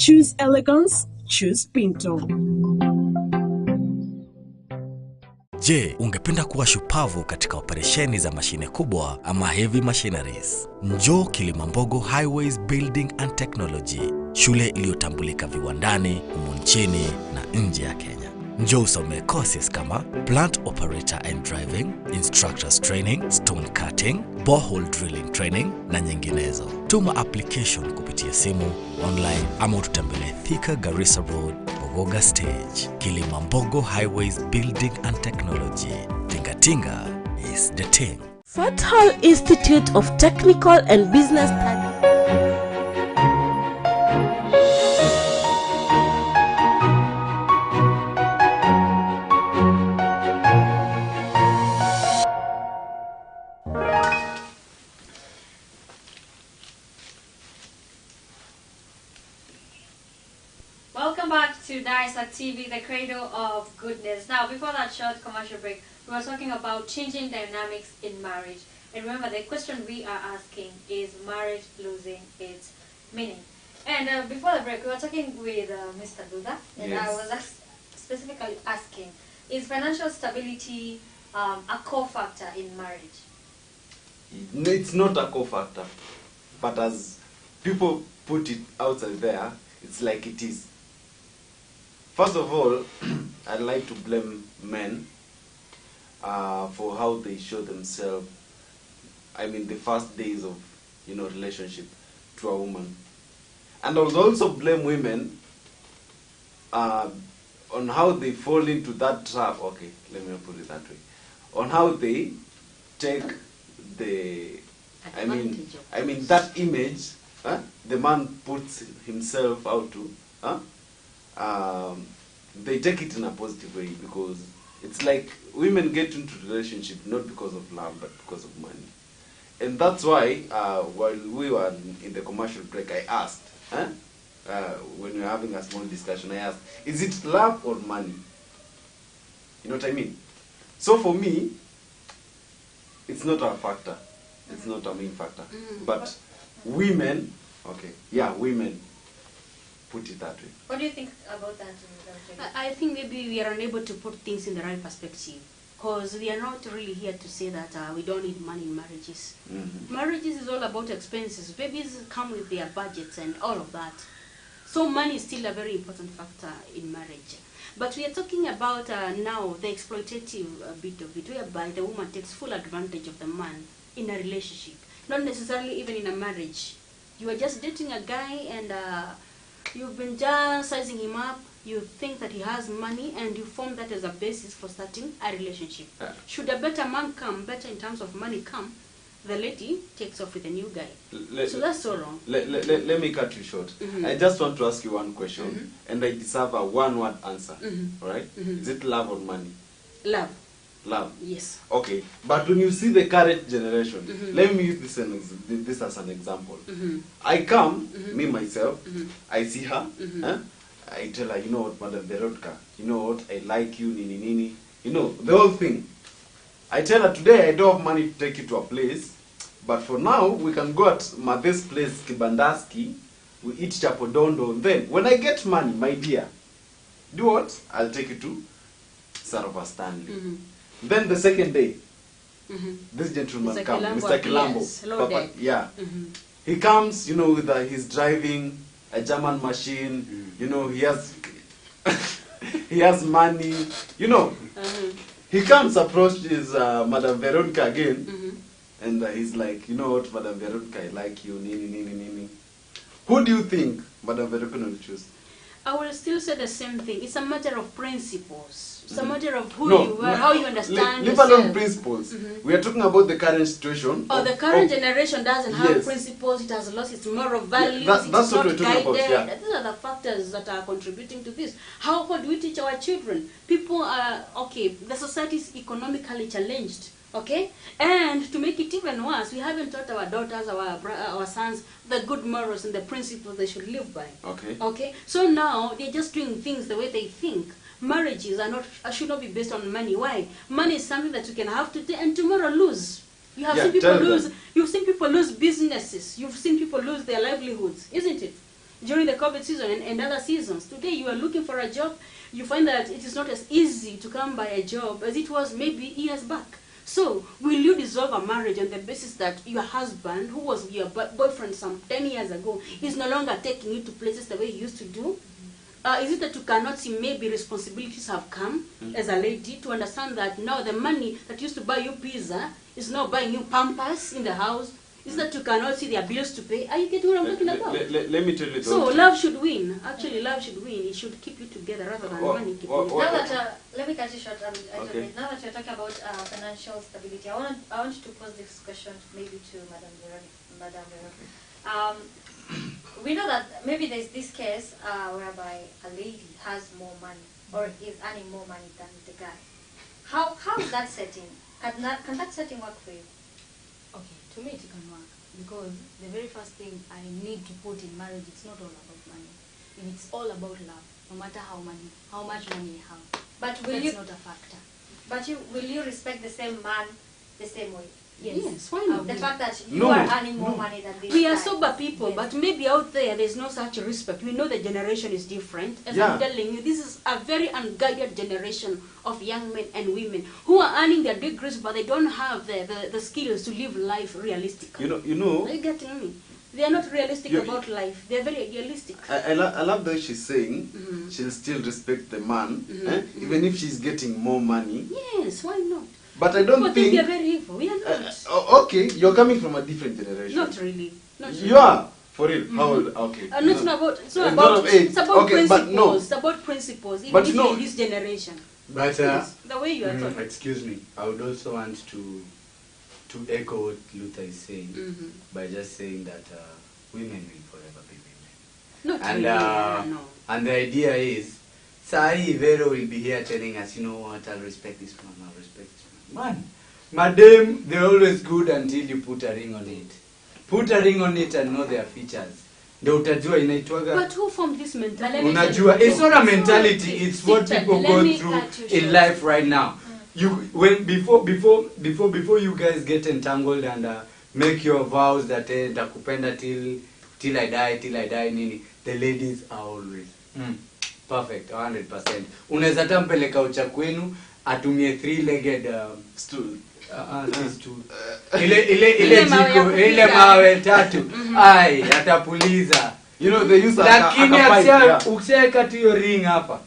Choose elegance, choose Pinto. Je, ungependa kuwa shupavu katika operesheni za mashine kubwa ama heavy machineries? Njoo Kilimambogo Highways Building and Technology, shule iliyotambulika viwandani, humu nchini na nje ya Kenya. Njoo usome courses kama Plant Operator and Driving, Instructors Training, Stone Cutting, Borehole Drilling Training na nyinginezo. Tuma application kupitia simu, online ama ututembelee Thika Garissa Road, Bogoga Stage. Kilimambogo Highways Building and Technology. Tinga Tinga is the thing. Fatal Institute of Technical and Business Studies. Welcome back to Diasa TV, the cradle of goodness. Now, before that short commercial break, we were talking about changing dynamics in marriage. And remember, the question we are asking is marriage losing its meaning? And before the break, we were talking with Mr. Duda, and Yes. I was specifically asking, is financial stability a core factor in marriage? It's not a co-factor, but as people put it outside there, it's like it is. First of all, I'd like to blame men for how they show themselves. I mean, the first days of relationship to a woman, and I would also blame women on how they fall into that trap. Okay, let me put it that way. On how they take the, I mean that image the man puts himself out to. They take it in a positive way, because it's like women get into relationship not because of love but because of money. And that's why while we were in the commercial break, I asked, when we were having a small discussion, I asked, is it love or money? You know what I mean? So for me, it's not a factor. It's not a main factor. But women, women put it that way. What do you think about that? I think maybe we are unable to put things in the right perspective, because we are not really here to say that we don't need money in marriages. Marriages is all about expenses. Babies come with their budgets and all of that. So money is still a very important factor in marriage. But we are talking about now the exploitative bit of it, whereby the woman takes full advantage of the man in a relationship. Not necessarily even in a marriage. You are just dating a guy and you've been just sizing him up. You think that he has money, and you form that as a basis for starting a relationship. Should a better man come, better in terms of money come, the lady takes off with a new guy. So that's so wrong. Let me cut you short. I just want to ask you one question, and I deserve a one-word answer. All right? Is it love or money? Love. Love. Yes. Okay. But when you see the current generation, let me use this as an example. I come, me myself, I see her, I tell her, you know what, Madam Veronica, you know what, I like you, nini nini, you know, the whole thing. I tell her, today I don't have money to take you to a place, but for now, we can go at this place, Kibandaski, we eat chapodondo, then when I get money, my dear, do what? I'll take you to Sarova Stanley. Then the second day, this gentleman comes, Mr. Kilambo. Papa, he comes, you know, with his driving a German machine, you know, he has he has money, you know. He comes, approaches Madam Veronica again, and he's like, you know what, Madam Veronica, I like you, nini, nini, nini. Who do you think Madam Veronica will choose? I will still say the same thing. It's a matter of principles. It's a matter of who you are, how you understand leave yourself. alone principles. We are talking about the current situation. The current generation doesn't have principles. It has lost its moral values. That's what we're talking about. These are the factors that are contributing to this. How do we teach our children? People are, the society is economically challenged. Okay, and to make it even worse, we haven't taught our daughters, our sons, the good morals and the principles they should live by. Okay. So now they're just doing things the way they think. Marriages should not be based on money. Why? Money is something that you can have today and tomorrow lose. You have seen people lose. You've seen people lose businesses. You've seen people lose their livelihoods, isn't it? during the COVID season and other seasons. Today you are looking for a job, you find that it is not as easy to come by a job as it was maybe years back. So, will you dissolve a marriage on the basis that your husband, who was your boyfriend some 10 years ago, is no longer taking you to places the way he used to do? Is it that you cannot see maybe responsibilities have come as a lady to understand that now the money that used to buy you pizza is now buying you Pampers in the house? Is that you cannot see their bills to pay? Are you getting what I'm talking about? Let me tell you. So love should win. Actually, love should win. It should keep you together rather than money keeping you Now together. that, let me cut you short a little Okay. bit. Now that you're talking about financial stability, I want you to pose this question maybe to Madam Veronica. We know that maybe there's this case whereby a lady has more money or is earning more money than the guy. How is that setting? Can that setting work for you? Okay, to me it can work because the very first thing I need to put in marriage, it's not all about money. It's all about love, no matter how much money you have. But That's not a factor. But will you respect the same man the same way? Yes, why not? The fact that you No, are earning more money than this We are guy. sober people, Yes. but maybe out there's no such respect. We know the generation is different. As Yeah. I'm telling you, this is a very unguided generation of young men and women who are earning their degrees, but they don't have the skills to live life realistically. You know. Are you getting me? They are not realistic You- about life. They are very idealistic. I love that she's saying she'll still respect the man, even if she's getting more money. Yes, why not? But I don't People think. we are very evil. We are not. Okay, you're coming from a different generation. Not really. Not really. You are for real. How old? Okay. No, it's not about. It's not It's about. not of age. It's about Okay, but principles. no. It's about principles. But Even no. in this generation. But Yes, the way you are talking. excuse me, I would also want to echo what Luther is saying by just saying that women will forever be women. Not And really. No. and the idea is, Sai Vero will be here telling us, you know what, I'll respect this man, I'll respect this man. Man, madam, they're always good until you put a ring on it. Put a ring on it and know their features. Ndio utajua inaitwaga. But who formed this mentality? Unajua, it's not a mentality, it's what people go through in life right now. You when before you guys get entangled and make your vows that nitakupenda till I die nini, the ladies are always perfect 100%. Unaweza tampeleka ucha kwenu atumie 3-legged Stool. ile jiko ile mawe tatu ai atapuliza. You know they use Lakini a ukishaweka tu hiyo ring hapa,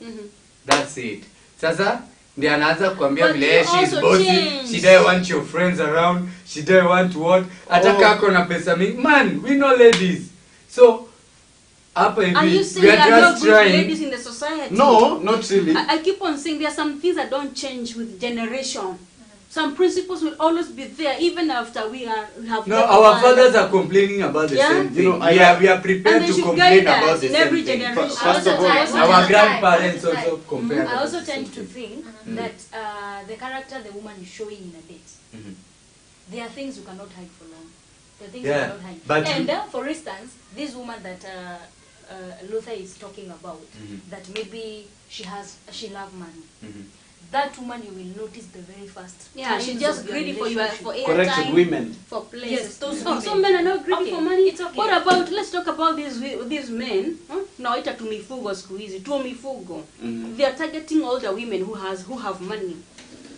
that's it. Sasa ndiye anaanza kukwambia But vile you she is also bossy, change. she doesn't want your friends around, she doesn't want what, ataka ako na pesa mingi. Man, we know ladies. So hapa Are you hivi saying we there are are no just good trying. ladies in the society? No, not really. I keep on saying there are some things that don't change with generation. Some principles will always be there even after we have. No, our fathers are complaining about the Yeah. same thing. You know, we are prepared And they to should complain guide us about the in same every thing. generation. First of all, Our grandparents also compare. I also about the tend same to thing. think that the character the woman is showing in a date, there are things you cannot hide for long. There are things Yeah, you cannot hide. but And you- for instance, this woman that Luther is talking about, that maybe she loves money. That woman, you will notice the very first. Yeah, she's times just of your greedy for relationship. Corrected airtime, women. for places. Yes, those Oh, women. some men are not greedy Okay, for money. it's okay. What about, let's talk about these men. Nawaita tu mifugo siku hizi, tu mifugo. They are targeting older women who have money.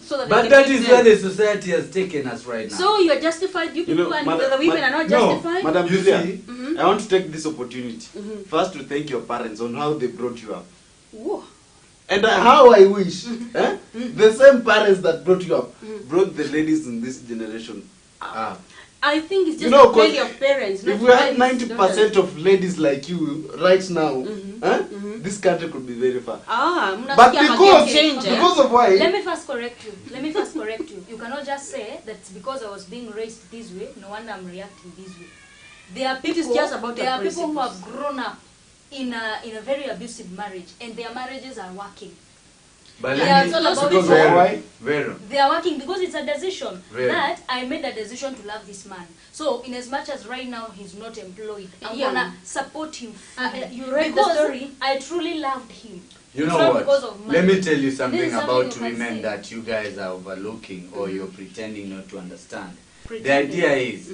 So that But they that can is keep where them. the society has taken us right now. So you are justified, you people and the women are not justified? Madam You Julia, see? I want to take this opportunity first to thank your parents on how they brought you up. Whoa. And how I wish the same parents that brought you up brought the ladies in this generation up. I think it's just You know, the failure 'cause of parents. If not we had parents, 90% of ladies like you right now, this country could be very far. But But because of why? Let me first correct you. You cannot just say that because I was being raised this way, no wonder I'm reacting this way. There are people, is just about there the are people who have principles. grown up in a very abusive marriage, and their marriages are working. But Yeah, let it's me, all about because it. of why? Vero. They are working because it's a decision Really? that I made a decision to love this man. So in as much as right now he's not employed, I'm Yeah. gonna support him fully. you read the because story? I truly loved him. You It's know not what? because of money. Let me tell you This something is something about you can women say. that you guys are overlooking or you're pretending not to understand. Pretending. The idea is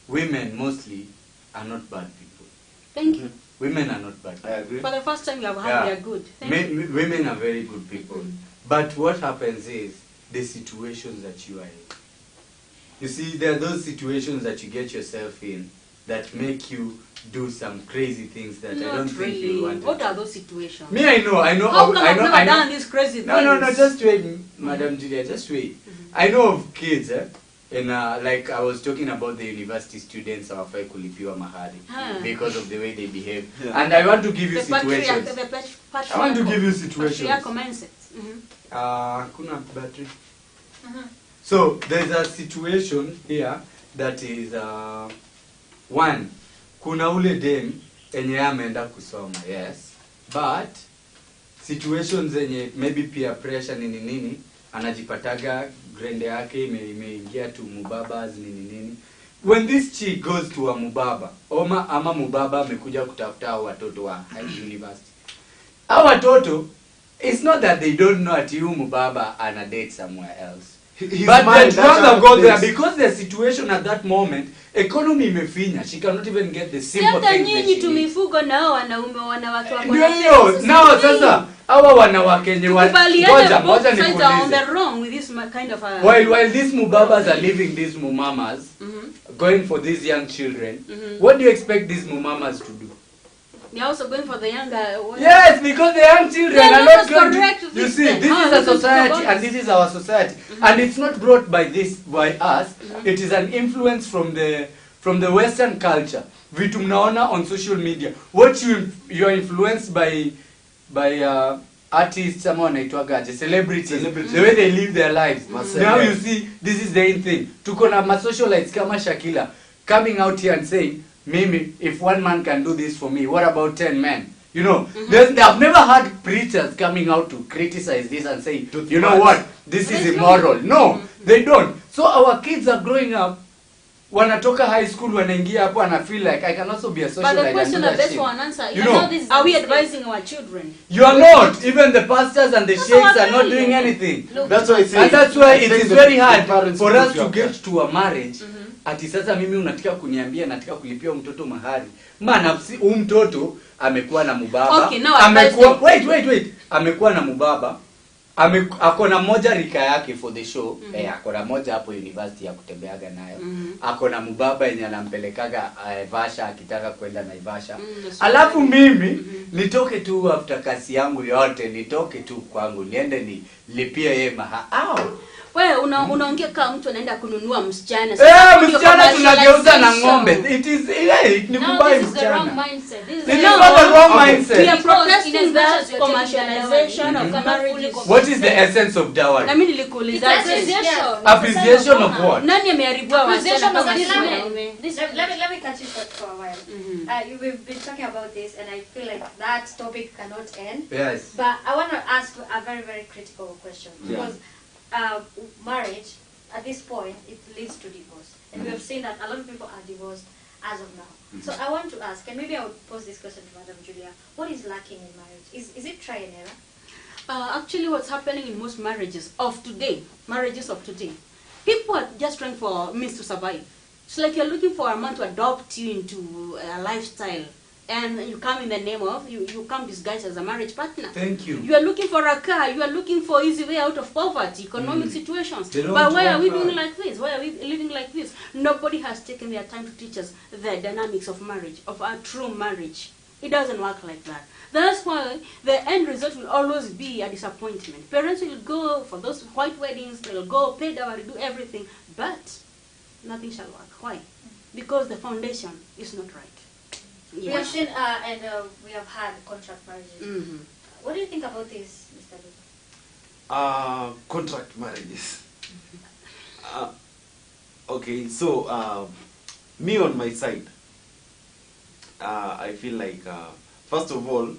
women mostly are not bad people. Thank you. Women are not bad. I agree. For the first time you have heard Yeah. they are good. Thank you. Women are very good people. But what happens is the situations that you are in. You see, there are those situations that you get yourself in that make you do some crazy things that I don't Not think really. you want. What are those situations? Me, I know. How come I've never I know. done these crazy things? No, just wait, Madam Julia, just wait. I know of kids, and like I was talking about the university students hawafai kulipiwa mahari because of the way they behave. Yeah. And I want to give you The situations. I want to give you situations. Patriarchal mindset. Kuna battery. So there's a situation here that is one, kuna ule dem enye ameenda kusoma, yes, but situations enye maybe peer pressure nini anajipataga grade yake imeingia to mubabas nini. When this chick goes to a mubaba ama mubaba amekuja kutafuta hao watoto wa university, hao watoto, it's not that they don't know at you mubaba ana date somewhere else. His But mind, they'd that's rather how go it there is. because the situation at that moment, economy imefinya, she cannot even get the simple Hata things that nyinyi she tu needs. mifugo nao wanawake wako Ndio na hiyo, pesa. nao sasa hawa wanawake wenye Tukubaliane both ngoja sides are on the nikuulize. wrong with this kind of a... While these mubabas are leaving these mumamas, going for these young children, what do you expect these mumamas to do? They're also going for the younger... Yes, because the young children They are are not not going correct to... with You this see, then. this How is are a we going to society go about and this is our society. And it's not brought by us. It is an influence from the Western culture. Vitu mnaona on social media. What you are influenced by artists, ama wanaitwaga celebrities, the way they live their lives. Now you see, this is the thing. Tuko na ma-socialites kama Shakila coming out here and saying, Mimi, if one man can do this for me, what about 10 men? You know, I've never heard preachers coming out to criticize this and say, you know what, this is immoral. No, they don't. So our kids are growing up, wanatoka high school, wanaingia hapo, and I feel like I can also be a socialite. But the and do question that of this shit. one answer, You know, are we advising our children? you are not. Even the pastors and the That's sheikhs our are not value. doing anything. That's why I say. And that's why it is very hard parents for put us you to up there. get to a marriage. Ati sasa mimi unataka kuniambia nataka kulipia mtoto mahari. Maana mtoto amekuwa na mubaba. Okay, now Amekuwa wait. Amekuwa na mubaba. Akona moja rika yake for the show. Akona moja hapo university ya kutembeaga nayo. Akona mubaba yenye anampelekaga Naivasha akitaka kwenda Naivasha. Alafu mimi nitoke tu after kasi yangu yote, nitoke tu kwangu niende nilipie yeye mahari. Wewe unaongea kama mtu anaenda kununua msichana. Msichana tunageuza na ng'ombe. It is ni No, kubai this is the wrong msichana. mindset. This is This is the not the wrong We are mindset. protesting that Because commercialization of Mhm. marriages. What is the essence of dowry? Na mimi nilikuuliza Appreciation of what? nani ameharibua wasichana kama Appreciation sisi of wanaume? Let me cut you short for a while. We've been talking about this, and I feel like that topic cannot end. Yes. But I want to ask a very, very critical question. Yeah. Because marriage, at this point, it leads to divorce. And we have seen that a lot of people are divorced as of now. So I want to ask, and maybe I would pose this question to Madam Julia, what is lacking in marriage? Is it try and error? Actually, what's happening in most marriages of today, people are just trying for means to survive. It's like you're looking for a man to adopt you into a lifestyle, and you come in the name of, you come disguised as a marriage partner. Thank you. You are looking for a car, you are looking for easy way out of poverty, economic situations. They don't But why are we work doing hard. like this? Why are we living like this? Nobody has taken their time to teach us the dynamics of marriage, of a true marriage. It doesn't work like that. That's why the end result will always be a disappointment. Parents will go for those white weddings, they'll go pay dowry, do everything, but nothing shall work. Why? Because the foundation is not right. We have seen, and we have had contract marriages. What do you think about this, Mr. Luke? Contract marriages. Okay, so me on my side, I feel like first of all,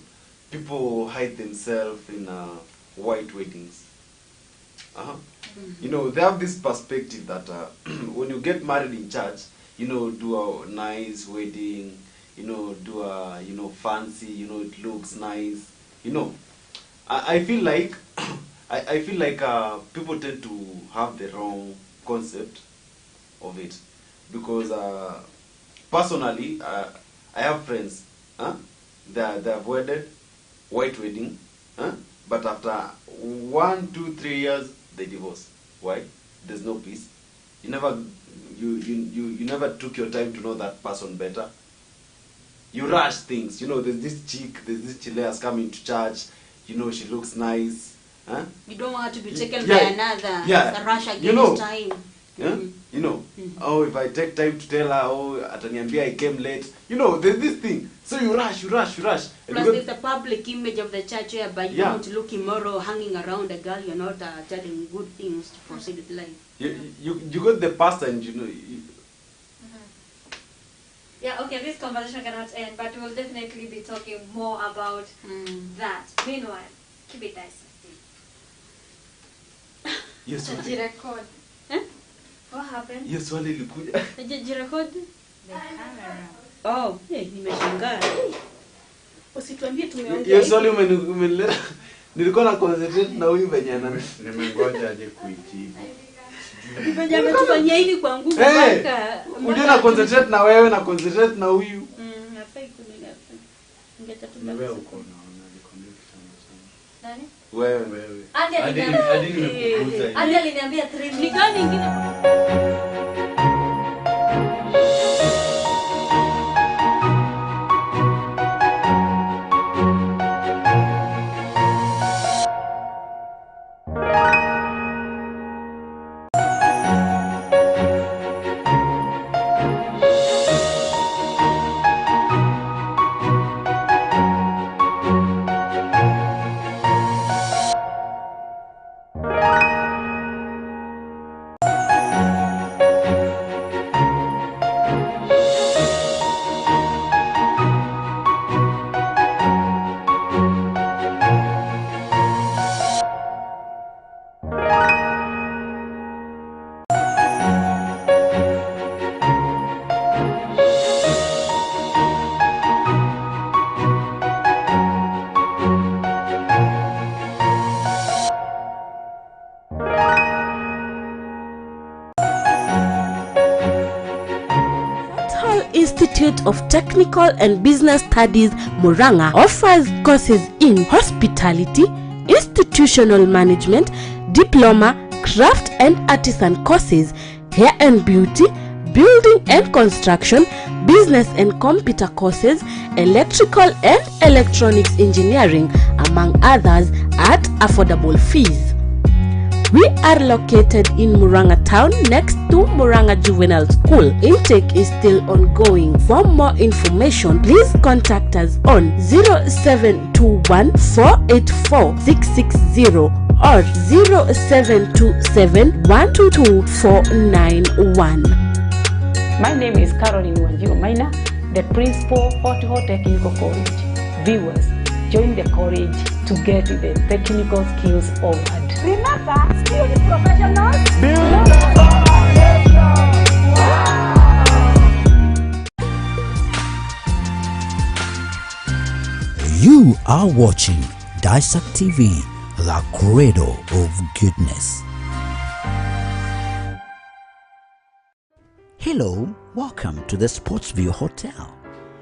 people hide themselves in white weddings. You know, they have this perspective that when you get married in church, you know, do a nice wedding, you know, do a, you know, fancy, you know, it looks nice, you know. I feel like I feel like people tend to have the wrong concept of it, because personally I have friends they're wedded, white wedding, but after 1, 2, 3 years they divorce. Why? There's no peace. You never took your time to know that person better. You rush things. You know, there's this chileas coming to church. You know, she looks nice. You don't want to be taken by another. Yeah. The rush against time. You know, oh, if I take time to tell her, oh, ataniambia I came late. You know, there's this thing. So you rush. Plus, there's the public image of the church whereby you don't look immoral hanging around a girl. You're not telling good things to proceed with life. You got the pastor, and you know. Yeah, okay, this conversation cannot end, but we'll definitely be talking more about that. Meanwhile, keep it nice. Yes, record. What happened? Yes, swali ilikuja. Record the camera. Oh, nimeshangaa. Usituambie tumeongea. Yes, swali umenileta. Nilikuwa na concentrate na huyu venye ana. Nimengoja aje kuitibu. Venye ametufanyia hivi kwa nguvu mpaka. Unajua na concentrate na wewe na concentrate na huyu. Hafai kunina. Ningetatu. Wewe uko naona nikondoki sana. Nani? Wewe. Hadi aliniambia 3 Ni gani nyingine? Institute of Technical and Business Studies, Murang'a, offers courses in hospitality, institutional management, diploma, craft and artisan courses, hair and beauty, building and construction, business and computer courses, electrical and electronics engineering, among others, at affordable fees. We are located in Murang'a town next to Murang'a Juvenile School. Intake is still ongoing. For more information, please contact us on 0721 484 660 or 0727 122 491. My name is Caroline Wanjiru Maina, the principal Hot Technical College. Viewers, join the college to get the technical skills offered. Remember, still the professionals. You are watching Dissect TV, the cradle of goodness. Hello, welcome to the Sportsview Hotel.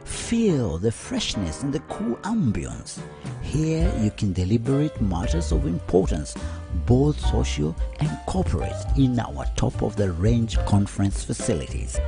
Feel the freshness and the cool ambience. Here you can deliberate matters of importance, both social and corporate, in our top-of-the-range conference facilities.